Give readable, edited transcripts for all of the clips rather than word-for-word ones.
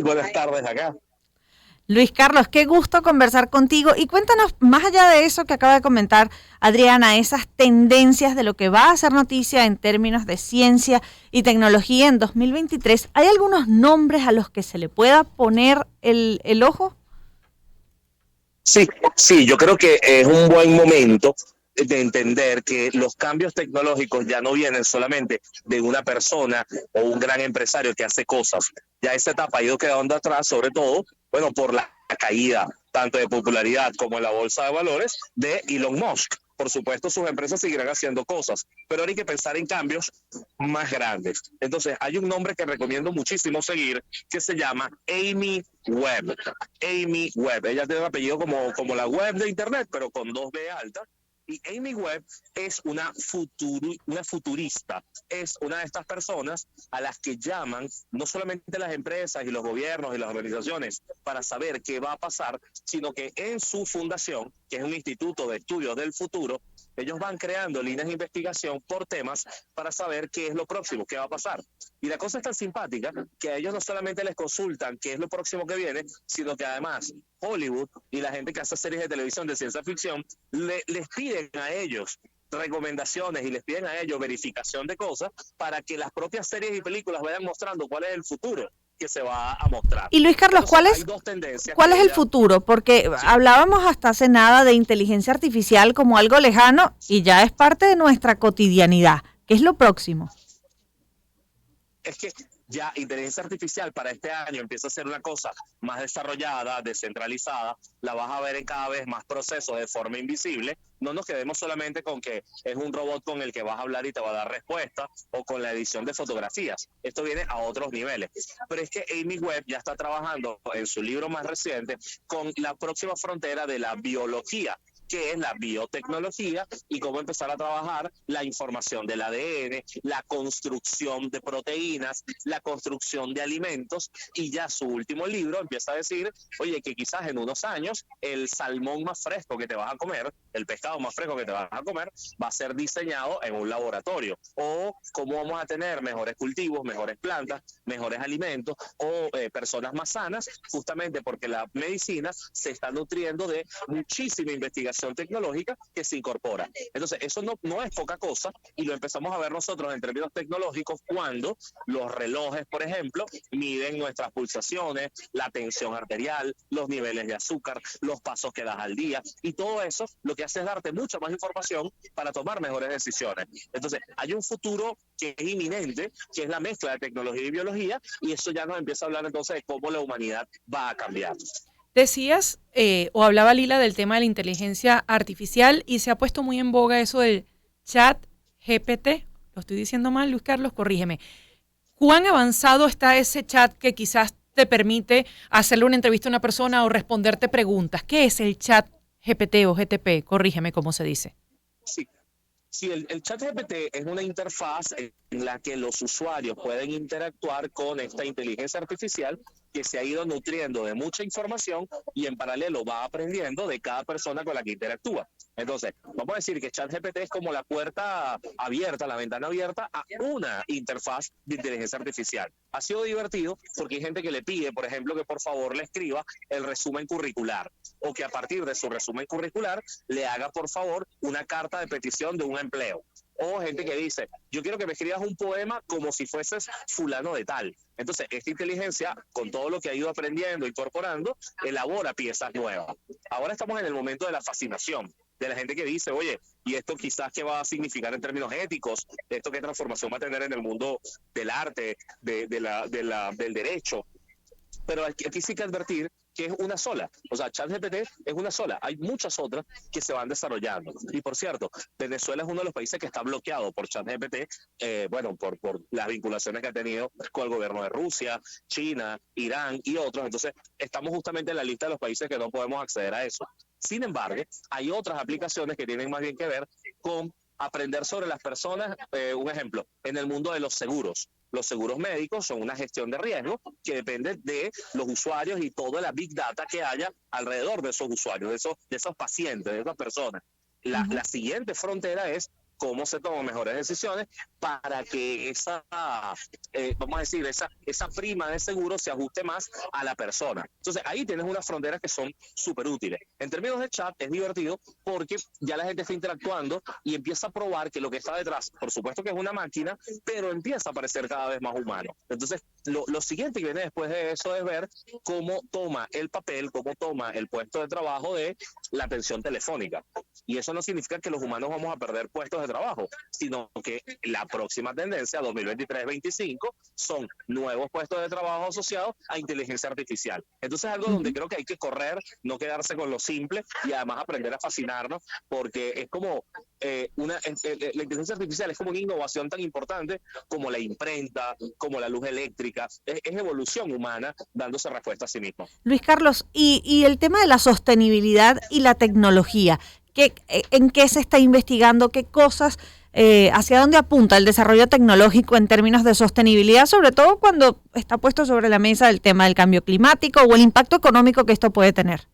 Buenas tardes acá. Luis Carlos, qué gusto conversar contigo y cuéntanos, más allá de eso que acaba de comentar Adriana, esas tendencias de lo que va a ser noticia en términos de ciencia y tecnología en 2023, ¿hay algunos nombres a los que se le pueda poner el ojo? Sí, sí, yo creo que es un buen momento de entender que los cambios tecnológicos ya no vienen solamente de una persona o un gran empresario que hace cosas. Ya esa etapa ha ido quedando atrás, sobre todo, bueno, por la caída tanto de popularidad como en la bolsa de valores de Elon Musk. Por supuesto, sus empresas seguirán haciendo cosas, pero ahora hay que pensar en cambios más grandes. Entonces, hay un nombre que recomiendo muchísimo seguir que se llama Amy Webb. Amy Webb. Ella tiene un apellido como la web de Internet, pero con dos B alta. Y Amy Webb es una futurista, es una de estas personas a las que llaman no solamente las empresas y los gobiernos y las organizaciones para saber qué va a pasar, sino que en su fundación, que es un instituto de estudios del futuro, ellos van creando líneas de investigación por temas para saber qué es lo próximo, qué va a pasar. Y la cosa es tan simpática que a ellos no solamente les consultan qué es lo próximo que viene, sino que además Hollywood y la gente que hace series de televisión de ciencia ficción les piden a ellos recomendaciones y les piden a ellos verificación de cosas para que las propias series y películas vayan mostrando cuál es el futuro que se va a mostrar. Y Luis Carlos, Entonces hay dos tendencias cuál es que el ella... futuro? Porque Sí, hablábamos hasta hace nada de inteligencia artificial como algo lejano y ya es parte de nuestra cotidianidad. ¿Qué es lo próximo? es que ya inteligencia artificial para este año empieza a ser una cosa más desarrollada, descentralizada, la vas a ver en cada vez más procesos de forma invisible. No nos quedemos solamente con que es un robot con el que vas a hablar y te va a dar respuesta o con la edición de fotografías. Esto viene a otros niveles. Pero es que Amy Webb ya está trabajando en su libro más reciente con la próxima frontera de la biología, que es la biotecnología y cómo empezar a trabajar la información del ADN, la construcción de proteínas, la construcción de alimentos, y ya su último libro empieza a decir, oye, que quizás en unos años el salmón más fresco que te vas a comer, el pescado más fresco que te vas a comer, va a ser diseñado en un laboratorio, o cómo vamos a tener mejores cultivos, mejores plantas, mejores alimentos, o personas más sanas, justamente porque la medicina se está nutriendo de muchísima investigación tecnológica que se incorpora. Entonces, eso no es poca cosa y lo empezamos a ver nosotros en términos tecnológicos cuando los relojes, por ejemplo, miden nuestras pulsaciones, la tensión arterial, los niveles de azúcar, los pasos que das al día, y todo eso lo que hace es darte mucha más información para tomar mejores decisiones. Entonces, hay un futuro que es inminente, que es la mezcla de tecnología y biología, y eso ya nos empieza a hablar entonces de cómo la humanidad va a cambiar. Decías o hablaba Lila del tema de la inteligencia artificial y se ha puesto muy en boga eso del chat GPT. Lo estoy diciendo mal, Luis Carlos, corrígeme. ¿Cuán avanzado está ese chat que quizás te permite hacerle una entrevista a una persona o responderte preguntas? ¿Qué es el chat GPT o GTP? Corrígeme cómo se dice. Sí, sí, el chat GPT es una interfaz en la que los usuarios pueden interactuar con esta inteligencia artificial que se ha ido nutriendo de mucha información y en paralelo va aprendiendo de cada persona con la que interactúa. Entonces, vamos a decir que ChatGPT es como la puerta abierta, la ventana abierta a una interfaz de inteligencia artificial. Ha sido divertido porque hay gente que le pide, por ejemplo, que por favor le escriba el resumen curricular o que a partir de su resumen curricular le haga, por favor, una carta de petición de un empleo. O gente que dice, yo quiero que me escribas un poema como si fueses fulano de tal. Entonces, esta inteligencia, con todo lo que ha ido aprendiendo, incorporando, elabora piezas nuevas. Ahora estamos en el momento de la fascinación, de la gente que dice, oye, ¿y esto quizás qué va a significar en términos éticos? ¿Esto qué transformación va a tener en el mundo del arte, del derecho? Pero aquí sí que advertir que es una sola. O sea, ChatGPT es una sola. Hay muchas otras que se van desarrollando. Y por cierto, Venezuela es uno de los países que está bloqueado por ChatGPT, bueno, por las vinculaciones que ha tenido con el gobierno de Rusia, China, Irán y otros. Entonces, estamos justamente en la lista de los países que no podemos acceder a eso. Sin embargo, hay otras aplicaciones que tienen más bien que ver con aprender sobre las personas. Un ejemplo, en el mundo de los seguros. Los seguros médicos son una gestión de riesgo que depende de los usuarios y toda la big data que haya alrededor de esos usuarios, de esos pacientes, de esas personas. La siguiente frontera es cómo se toman mejores decisiones para que vamos a decir, esa prima de seguro se ajuste más a la persona. Entonces ahí tienes unas fronteras que son súper útiles. En términos de chat es divertido porque ya la gente está interactuando y empieza a probar que lo que está detrás, por supuesto que es una máquina, pero empieza a parecer cada vez más humano. Entonces lo siguiente que viene después de eso es ver cómo toma el papel, cómo toma el puesto de trabajo de la atención telefónica. Y eso no significa que los humanos vamos a perder puestos de trabajo, sino que la próxima tendencia, 2023-25, son nuevos puestos de trabajo asociados a inteligencia artificial. Entonces es algo donde creo que hay que correr, no quedarse con lo simple y además aprender a fascinarnos, porque es como la inteligencia artificial es como una innovación tan importante como la imprenta, como la luz eléctrica, es evolución humana dándose respuesta a sí mismo. Luis Carlos, y el tema de la sostenibilidad y la tecnología, ¿en qué se está investigando? ¿Qué cosas, hacia dónde apunta el desarrollo tecnológico en términos de sostenibilidad, sobre todo cuando está puesto sobre la mesa el tema del cambio climático o el impacto económico que esto puede tener?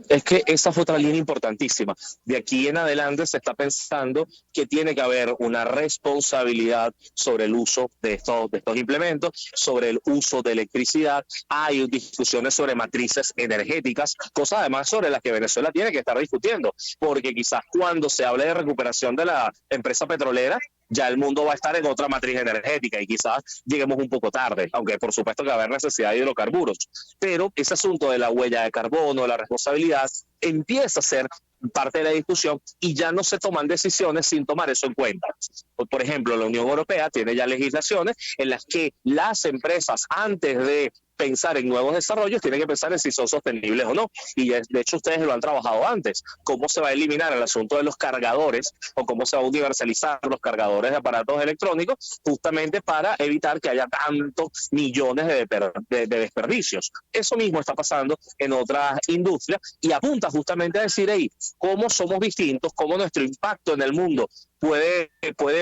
Es que esa fue otra línea importantísima. De aquí en adelante se está pensando que tiene que haber una responsabilidad sobre el uso de estos implementos, sobre el uso de electricidad. Hay discusiones sobre matrices energéticas, cosas además sobre las que Venezuela tiene que estar discutiendo, porque quizás cuando se hable de recuperación de la empresa petrolera, ya el mundo va a estar en otra matriz energética y quizás lleguemos un poco tarde, aunque por supuesto que va a haber necesidad de hidrocarburos. Pero ese asunto de la huella de carbono, de la responsabilidad, empieza a ser parte de la discusión y ya no se toman decisiones sin tomar eso en cuenta. Por ejemplo, la Unión Europea tiene ya legislaciones en las que las empresas, antes de pensar en nuevos desarrollos, tienen que pensar en si son sostenibles o no. Y de hecho ustedes lo han trabajado antes. ¿Cómo se va a eliminar el asunto de los cargadores o cómo se va a universalizar los cargadores de aparatos electrónicos justamente para evitar que haya tantos millones de desperdicios? Eso mismo está pasando en otras industrias y apunta justamente a decir, hey, cómo somos distintos, cómo nuestro impacto en el mundo puede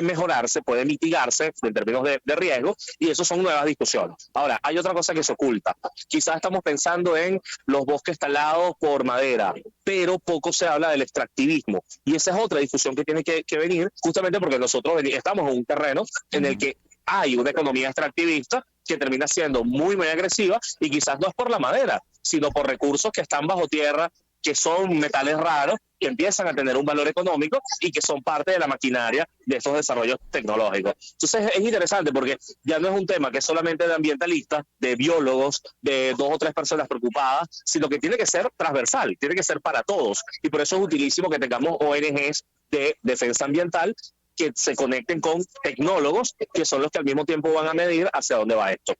mejorarse, puede mitigarse en términos de riesgo, y eso son nuevas discusiones. Ahora, hay otra cosa que se oculta. Quizás estamos pensando en los bosques talados por madera, pero poco se habla del extractivismo, y esa es otra discusión que tiene que venir, justamente porque nosotros estamos en un terreno en el que hay una economía extractivista que termina siendo muy, muy agresiva, y quizás no es por la madera, sino por recursos que están bajo tierra, que son metales raros, que empiezan a tener un valor económico y que son parte de la maquinaria de estos desarrollos tecnológicos. Entonces es interesante porque ya no es un tema que es solamente de ambientalistas, de biólogos, de 2 o 3 personas preocupadas, sino que tiene que ser transversal, tiene que ser para todos. Y por eso es utilísimo que tengamos ONGs de defensa ambiental que se conecten con tecnólogos, que son los que al mismo tiempo van a medir hacia dónde va esto.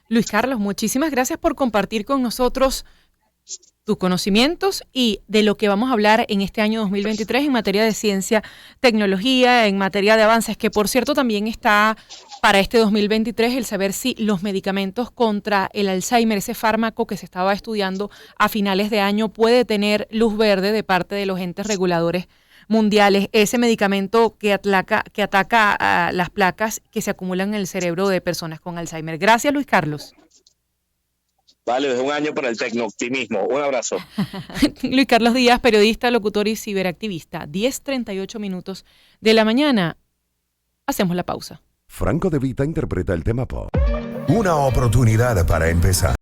Luis Carlos, muchísimas gracias por compartir con nosotros tus conocimientos y de lo que vamos a hablar en este año 2023 en materia de ciencia, tecnología, en materia de avances, que por cierto también está para este 2023 el saber si los medicamentos contra el Alzheimer, ese fármaco que se estaba estudiando a finales de año, puede tener luz verde de parte de los entes reguladores mundiales, ese medicamento que ataca a las placas que se acumulan en el cerebro de personas con Alzheimer. Gracias, Luis Carlos. Vale, es un año para el tecnooptimismo. Un abrazo. Luis Carlos Díaz, periodista, locutor y ciberactivista. 10:38 minutos de la mañana. Hacemos la pausa. Franco De Vita interpreta el tema pop. Una oportunidad para empezar.